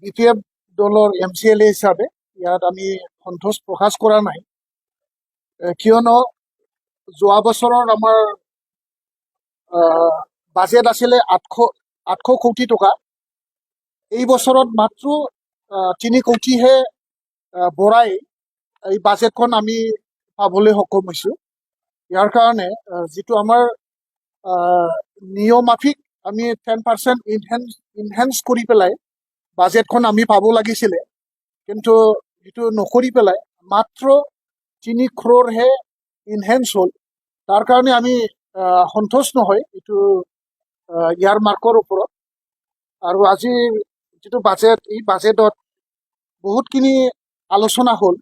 BPF দলৰ MCLA হিচাপে ইয়াত আমি সন্তোষ প্ৰকাশ কৰা নাই, কিয়নো যোৱা বছৰত আমাৰ বাজেট আছিলে 800 কোটি টকা। এই বছৰত মাত্ৰ 3 কোটিহে বঢ়াই এই বাজেটখন আমি পাবলৈ সক্ষম হৈছোঁ। ইয়াৰ কাৰণে যিটো আমাৰ নিয়ম মাফিক আমি 10% ইনহেন্স কৰি পেলাই বাজেটখন আমি পাব লাগিছিলে, কিন্তু এইটো নকৰি পেলাই মাত্ৰ 3 crore ইনহেন্স হ'ল। তাৰ কাৰণে আমি সন্তোষ নহয় এইটো ইয়াৰ মাৰ্কৰ ওপৰত। আৰু আজিৰ যিটো বাজেট, এই বাজেটত বহুতখিনি আলোচনা হ'ল,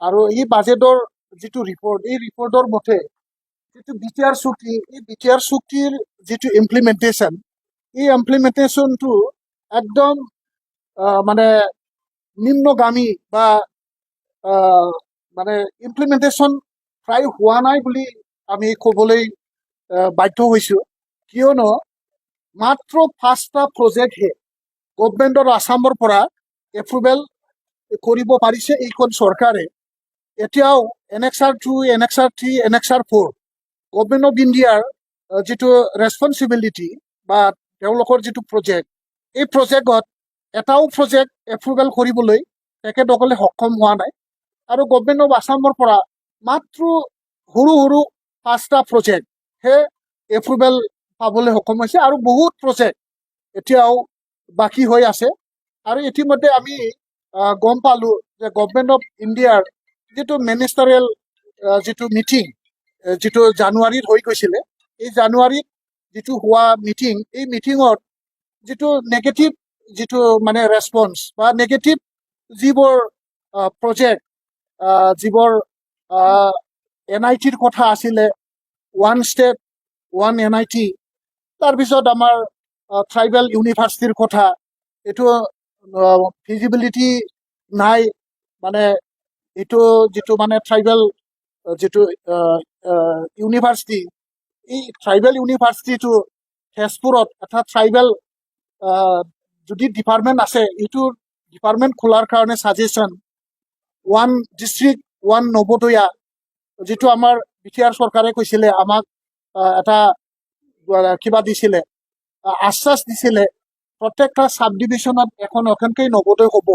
আৰু এই বাজেটৰ যিটো ৰিপৰ্ট, এই ৰিপৰ্টৰ মতে যিটো BTR চুক্তি, এই BTR চুক্তিৰ যিটো ইমপ্লিমেণ্টেশ্যন, এই ইমপ্লিমেণ্টেশ্যনটো একদম মানে নিম্নগামী বা মানে ইমপ্লিমেণ্টেশ্যন প্ৰায় হোৱা নাই বুলি আমি ক'বলৈ বাধ্য হৈছোঁ, কিয়নো মাত্ৰ 5টা প্ৰজেক্টহে গভৰ্ণমেণ্টৰ আসামৰ পৰা এপ্ৰুভেল কৰিব পাৰিছে এইখন চৰকাৰে। এতিয়াও Annexure 2, Annexure 3, Annexure 4 government of ইণ্ডিয়াৰ যিটো ৰেছপনচিবিলিটি বা তেওঁলোকৰ যিটো প্ৰজেক্ট, এই প্ৰজেক্টত এটাও প্ৰজেক্ট এপ্ৰুভেল কৰিবলৈ তেখেতসকলে সক্ষম হোৱা নাই। আৰু গভৰ্ণমেণ্ট অফ আসামৰ পৰা মাত্ৰ সৰু সৰু 5টা প্ৰজেক্টহে এপ্ৰুভেল পাবলৈ সক্ষম হৈছে, আৰু বহুত প্ৰজেক্ট এতিয়াও বাকী হৈ আছে। আৰু ইতিমধ্যে আমি গম পালোঁ যে গভৰ্ণমেণ্ট অফ ইণ্ডিয়াৰ যিটো মিনিষ্টাৰিয়েল যিটো মিটিং, যিটো জানুৱাৰীত হৈ গৈছিলে, এই জানুৱাৰীত যিটো হোৱা মিটিং, এই মিটিঙত যিটো নেগেটিভ যিটো মানে ৰেছপন্স বা নেগেটিভ যিবোৰ প্ৰজেক্ট, যিবোৰ NITৰ কথা আছিলে, 1 state 1 NIT, তাৰপিছত আমাৰ ট্ৰাইবেল ইউনিভাৰ্চিটিৰ কথা, এইটো ফিজিবিলিটি নাই, মানে এইটো যিটো মানে ট্ৰাইবেল যিটো ইউনিভাৰ্চিটি, এই ট্ৰাইবেল ইউনিভাৰ্চিটিটো তেজপুৰত এটা ট্ৰাইবেল যদি ডিপাৰ্টমেণ্ট আছে, এইটো ডিপাৰ্টমেণ্ট খোলাৰ কাৰণে ছাজেশ্যন 1 district 1 নৱোদয়া, যিটো আমাৰ BTR চৰকাৰে কৈছিলে, আমাক এটা কিবা দিছিলে, আশ্বাস দিছিলে, প্ৰত্যেকটা চাব ডিভিশ্যনত এখনকৈ নৱোদয় হ'ব।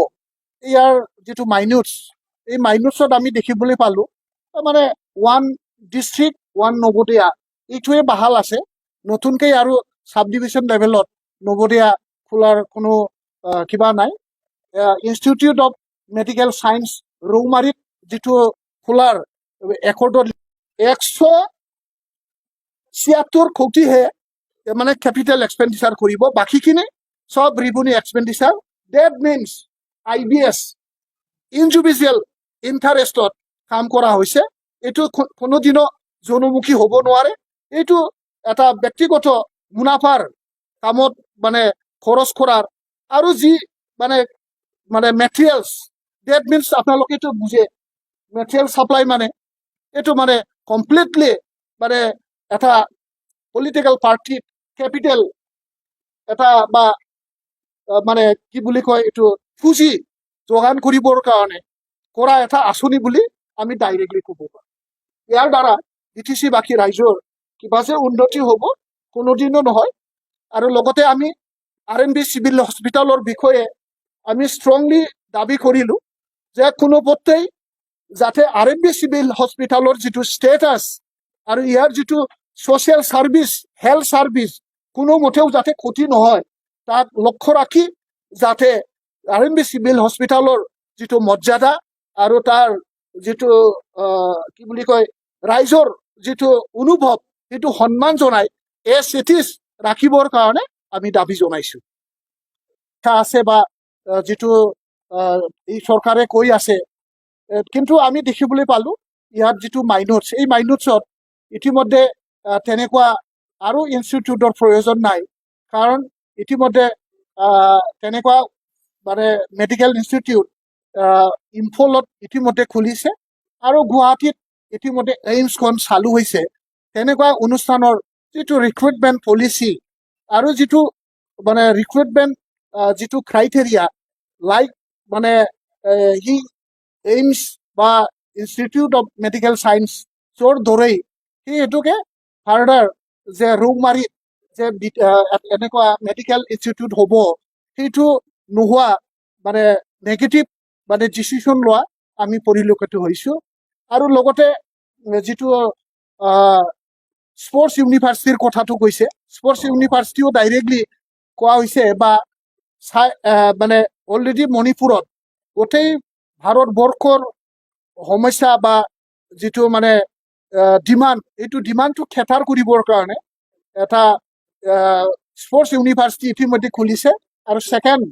ইয়াৰ যিটো মাইনুটছ, এই মাইনুটছত আমি দেখিবলৈ পালোঁ মানে 1 district 1 নৱোদয়া এইটোৱে বাহাল আছে, নতুনকৈ আৰু চাব ডিভিশ্যন লেভেলত নৱোদয়া খোলাৰ কোনো কিবা নাই। ইনষ্টিটিউট অফ মেডিকেল ছায়েন্স ৰৌমাৰীত যিটো খোলাৰ একৰ্ডত 176 কোটিহে মানে কেপিটেল এক্সপেণ্ডিচাৰ কৰিব, বাকীখিনি সব revenue expenditure. That means IBS individual ইণ্টাৰেষ্টত কাম কৰা হৈছে। এইটো কোনোদিনো জনমুখী হ'ব নোৱাৰে, এইটো এটা ব্যক্তিগত মুনাফাৰ কামত মানে খৰচ কৰাৰ। আৰু যি মানে মানে মেটেৰিয়েলছ, ডেট মিনছ আপোনালোকে এইটো বুজে, মেটেৰিয়েল ছাপ্লাই মানে এইটো মানে কমপ্লিটলি মানে এটা পলিটিকেল পাৰ্টিত কেপিটেল এটা বা মানে কি বুলি কয়, এইটো পুঁজি যোগান কৰিবৰ কাৰণে কৰা এটা আঁচনি বুলি আমি ডাইৰেক্টলি ক'ব পাৰোঁ। ইয়াৰ দ্বাৰা BTC-বাসী ৰাইজৰ কিবা যে উন্নতি হ'ব, কোনোদিনো নহয়। আৰু লগতে আমি RNB চিভিল হস্পিটেলৰ বিষয়ে আমি ষ্ট্ৰংলি দাবী কৰিলোঁ যে কোনোপধ্যেই যাতে RNB চিভিল হস্পিটেলৰ যিটো ষ্টেটাছ আৰু ইয়াৰ যিটো ছ'চিয়েল ছাৰ্ভিচ, হেল্থ ছাৰ্ভিচ কোনোমতেও যাতে ক্ষতি নহয়, তাক লক্ষ্য ৰাখি যাতে RNB চিভিল হস্পিটেলৰ যিটো মৰ্যাদা আৰু তাৰ যিটো কি বুলি কয় ৰাইজৰ যিটো অনুভৱ, সেইটো সন্মান জনাই এচিটিছ ৰাখিবৰ কাৰণে আমি দাবী জনাইছোঁ। আছে বা যিটো এই চৰকাৰে কৈ আছে, কিন্তু আমি দেখিবলৈ পালোঁ ইয়াত যিটো মাইনুটছ, এই মাইনুটছত ইতিমধ্যে তেনেকুৱা আৰু ইনষ্টিটিউটৰ প্ৰয়োজন নাই, কাৰণ ইতিমধ্যে তেনেকুৱা মানে মেডিকেল ইনষ্টিটিউট ইম্ফলত ইতিমধ্যে খুলিছে, আৰু গুৱাহাটীত ইতিমধ্যে এইমছখন চালু হৈছে। তেনেকুৱা অনুষ্ঠানৰ যিটো ৰিক্ৰুইটমেণ্ট পলিচি আৰু যিটো মানে ৰিক্ৰুইটমেণ্ট যিটো ক্ৰাইটেৰিয়া, লাইক মানে হি এইমছ বা ইনষ্টিটিউট অফ মেডিকেল চায়েন্সৰ দৰেই সি এইটোকে ফাৰ্ডাৰ যে ৰৌমাৰীত যে এনেকুৱা মেডিকেল ইনষ্টিটিউট হ'ব সেইটো নোহোৱা মানে নেগেটিভ মানে ডিচিশ্যন লোৱা আমি পৰিলক্ষিত হৈছোঁ আৰু লগতে যিটো স্পৰ্টছ ইউনিভাৰ্চিটিৰ কথাটো কৈছে স্পৰ্টছ ইউনিভাৰ্চিটিও ডাইৰেক্টলি কোৱা হৈছে বা মানে অলৰেডি মণিপুৰত গোটেই ভাৰতবৰ্ষৰ সমস্যা বা যিটো মানে ডিমাণ্ড এইটো ডিমাণ্ডটো খেটাৰ কৰিবৰ কাৰণে এটা স্পৰ্টছ ইউনিভাৰ্চিটি ইতিমধ্যে খুলিছে আৰু ছেকেণ্ড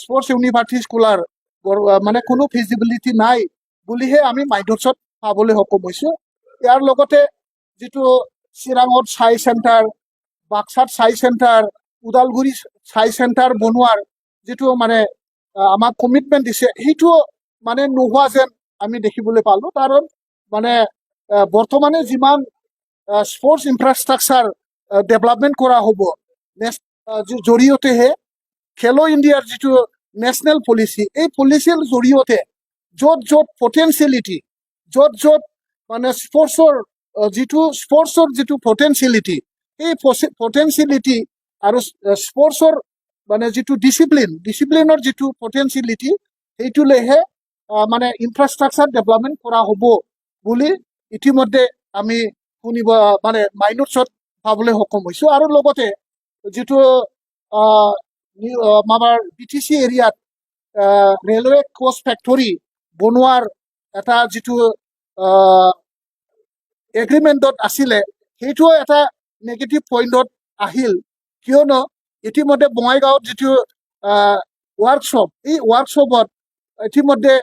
স্পৰ্টছ ইউনিভাৰ্চিটি খোলাৰ মানে কোনো ফিজিবিলিটি নাই বুলিহে আমি মাইনছত পাবলৈ সক্ষম হৈছোঁ ইয়াৰ লগতে যিটো চিৰাঙত চাই চেণ্টাৰ বাক্সাত চাই চেণ্টাৰ ওদালগুৰি চাই চেণ্টাৰ বনোৱাৰ যিটো মানে আমাক কমিটমেণ্ট দিছে সেইটো মানে নোহোৱা যেন আমি দেখিবলৈ পালোঁ কাৰণ মানে বৰ্তমানে যিমান স্পৰ্টছ ইনফ্ৰাষ্ট্ৰাকচাৰ ডেভেলপমেণ্ট কৰা হ'ব জৰিয়তেহে খেলো ইণ্ডিয়াৰ যিটো নেশ্যনেল পলিচি এই পলিচিৰ জৰিয়তে য'ত য'ত পটেঞ্চিয়েলিটি য'ত মানে স্পৰ্টছৰ যিটো পটেঞ্চিয়েলিটি এই পটেঞ্চিয়েলিটি আৰু স্পৰ্টছৰ মানে যিটো ডিচিপ্লিনৰ যিটো পটেঞ্চিয়েলিটি সেইটোলৈহে মানে ইনফ্ৰাষ্ট্ৰাকচাৰ ডেভেলপমেণ্ট কৰা হ'ব বুলি ইতিমধ্যে আমি শুনিব মানে মাইনছত পাবলৈ সক্ষম হৈছোঁ আৰু লগতে যিটো আমাৰ BTC এৰিয়াত ৰেলৱে কোচ ফেক্টৰী বনোৱাৰ এটা যিটো এগ্ৰিমেণ্টত আছিলে সেইটোও এটা নেগেটিভ পইণ্টত আহিল কিয়নো ইতিমধ্যে বঙাইগাঁৱত যিটো ৱৰ্কশ্বপ এই ৱৰ্কশ্বপত ইতিমধ্যে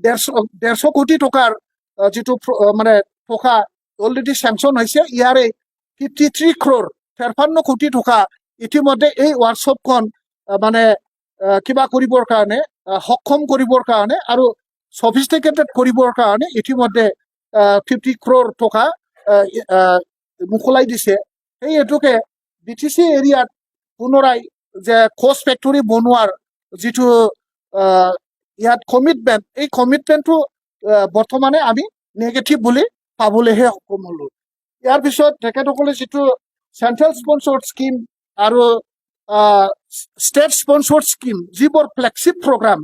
150 কোটি টকাৰ যিটো মানে টকা অলৰেডি চেংচন হৈছে ইয়াৰে 53 crore 53 কোটি টকা ইতিমধ্যে এই ৱৰ্কশ্বপখন মানে কিবা কৰিবৰ কাৰণে সক্ষম কৰিবৰ কাৰণে আৰু সফিষ্টিকেটেড কৰিবৰ কাৰণে ইতিমধ্যে 50 crore টকা মোকলাই দিছে সেই হেতুকে BTC এৰিয়াত পুনৰাই যে কোচ ফেক্টৰী বনোৱাৰ যিটো ইয়াত কমিটমেণ্ট এই কমিটমেণ্টটো বৰ্তমানে আমি নেগেটিভ বুলি পাবলৈহে সক্ষম হ'লোঁ ইয়াৰ পিছত তেখেতসকলে যিটো চেণ্ট্ৰেল স্পন্সৰ্ড স্কিম আৰু ষ্টেট স্পন্সৰ্ড স্কিম যিবোৰ ফ্লেগশ্বিপ প্ৰগ্ৰাম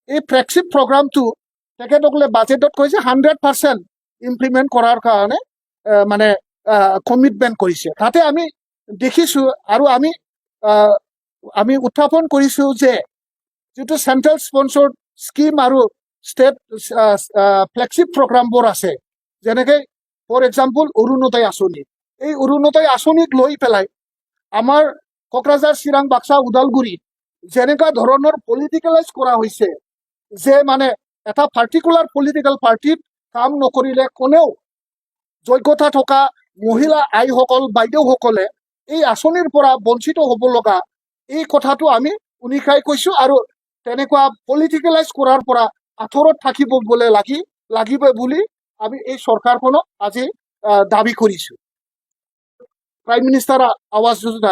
এই ফ্লেগশ্বিপ প্ৰগ্ৰামটো তেখেতসকলে বাজেটত কৈছে 100% ইমপ্লিমেণ্ট কৰাৰ কাৰণে মানে কমিটমেণ্ট কৰিছে তাতে আমি দেখিছোঁ আৰু আমি উত্থাপন কৰিছোঁ যে যিটো চেণ্ট্ৰেল স্পন্সৰ্ড স্কিম আৰু ষ্টেট ফ্লেগশ্বিপ প্ৰগ্ৰামবোৰ আছে যেনেকৈ ফৰ এক্সাম্পল অৰুণোদয় আঁচনি এই অৰুণোদয় আঁচনিক লৈ পেলাই আমাৰ কোকৰাঝাৰ চিৰাং বাক্সা ওদালগুৰিত যেনেকুৱা ধৰণৰ পলিটিকেলাইজ কৰা হৈছে যে মানে এটা পাৰ্টিকুলাৰ পলিটিকেল পাৰ্টিত কাম নকৰিলে কোনেও যোগ্যতা থকা মহিলা আইসকল বাইদেউসকলে এই আঁচনিৰ পৰা বঞ্চিত হ'ব লগা এই কথাটো আমি উনিশাই কৈছোঁ আৰু তেনেকুৱা পলিটিকেলাইজ কৰাৰ পৰা আঁতৰত থাকিব বোলে লাগিব বুলি আমি এই চৰকাৰখনক আজি দাবী কৰিছোঁ প্ৰাইম মিনিষ্টাৰ আৱাস যোজনা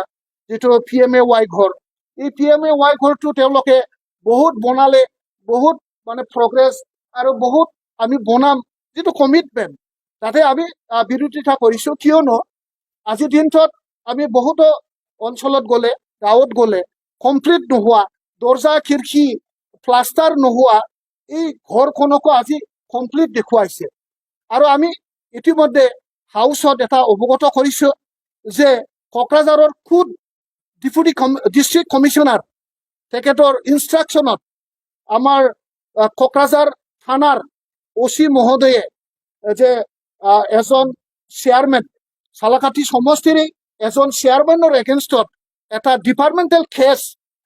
যিটো PMAY ঘৰ এই PMAY ঘৰটো তেওঁলোকে বহুত বনালে বহুত মানে প্ৰগ্ৰেছ আৰু বহুত আমি বনাম যিটো কমিটমেণ্ট তাতে আমি বিৰোধিতা কৰিছোঁ কিয়নো আজিৰ দিনটোত আমি বহুতো অঞ্চলত গ'লে গাঁৱত গ'লে কমপ্লিট নোহোৱা দৰ্জা খিৰিকী প্লাষ্টাৰ নোহোৱা এই ঘৰখনকো আজি কমপ্লিট দেখুৱাইছে আৰু আমি ইতিমধ্যে হাউচত এটা অৱগত কৰিছোঁ যে কোকৰাঝাৰৰ খুদ ডিপুটি ডিষ্ট্ৰিক্ট কমিশ্যনাৰ তেখেতৰ ইনষ্ট্ৰাকশ্যনত আমাৰ কোকৰাঝাৰ থানাৰ OC মহোদয়ে যে এজন চেয়াৰমেন চালাকাটি সমষ্টিৰে এজন চেয়াৰমেনৰ এগেইনষ্টত এটা ডিপাৰ্টমেণ্টেল কেছ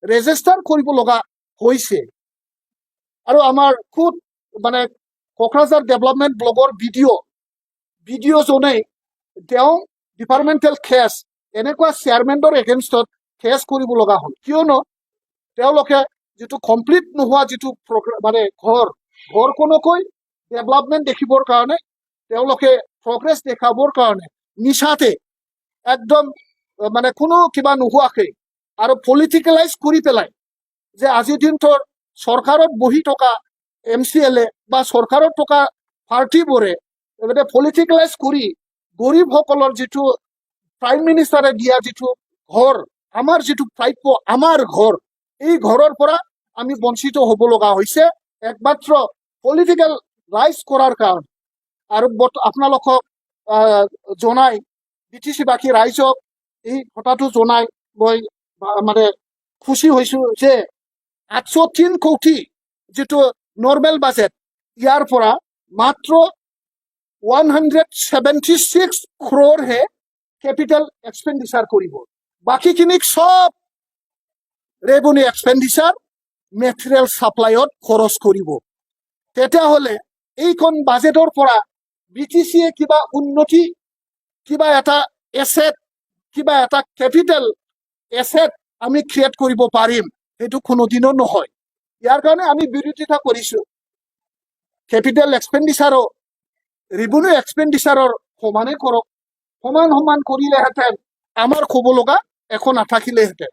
ৰেজিষ্টাৰ কৰিব লগা হৈছে আৰু আমাৰ খুদ মানে কোকৰাঝাৰ ডেভেলপমেণ্ট ব্লগৰ ভিডিঅ'জনে তেওঁ ডিপাৰ্টমেণ্টেল কেছ এনেকুৱা চেয়াৰমেনৰ এগেইনষ্টত কেছ কৰিব লগা হ'ল কিয়নো তেওঁলোকে যিটো কমপ্লিট নোহোৱা যিটো মানে ঘৰখনকৈ ডেভেলপমেণ্ট দেখিবৰ কাৰণে তেওঁলোকে প্ৰগ্ৰেছ দেখাবৰ কাৰণে নিচাতে একদম মানে কোনো কিবা নোহোৱাকৈ আৰু পলিটিকেলাইজ কৰি পেলাই যে আজিৰ দিনটোৰ চৰকাৰত বহি থকা MCLA বা চৰকাৰত থকা পাৰ্টিবোৰে এইবাৰ পলিটিকেলাইজ কৰি গৰীবসকলৰ যিটো প্ৰাইম মিনিষ্টাৰে দিয়া যিটো ঘৰ, আমাৰ যিটো প্ৰাপ্য, আমাৰ ঘৰ, এই ঘৰৰ পৰা আমি বঞ্চিত হ'ব লগা হৈছে একমাত্ৰ পলিটিকেল ৰাইজ কৰাৰ কাৰণে। আৰু আপোনালোকক জনাই BTC-বাসী ৰাইজক এই কথাটো জনাই মই মানে খুশি হৈছো যে 803 কোটি যিটো নৰ্মেল বাজেট, ইয়াৰ পৰা মাত্ৰ 176 crore কেপিটেল এক্সপেণ্ডিচাৰ কৰিব। বাকীখিনিক চব ৰেভিনিউ এক্সপেণ্ডিচাৰ মেটেৰিয়েল ছাপ্লাইত খৰচ কৰিব। তেতিয়াহ'লে এইখন বাজেটৰ পৰা BTC-য়ে কিবা উন্নতি, কিবা এটা এছেট, কিবা এটা কেপিটেল এছেট আমি ক্ৰিয়েট কৰিব পাৰিম, সেইটো কোনোদিনো নহয়। ইয়াৰ কাৰণে আমি বিৰোধিতা কৰিছো। কেপিটেল এক্সপেণ্ডিচাৰো ৰেভিনিউ এক্সপেণ্ডিচাৰৰ সমানে কৰক। সমান সমান কৰিলেহেঁতেন আমাৰ ক'ব লগা একো নাথাকিলেহেঁতেন।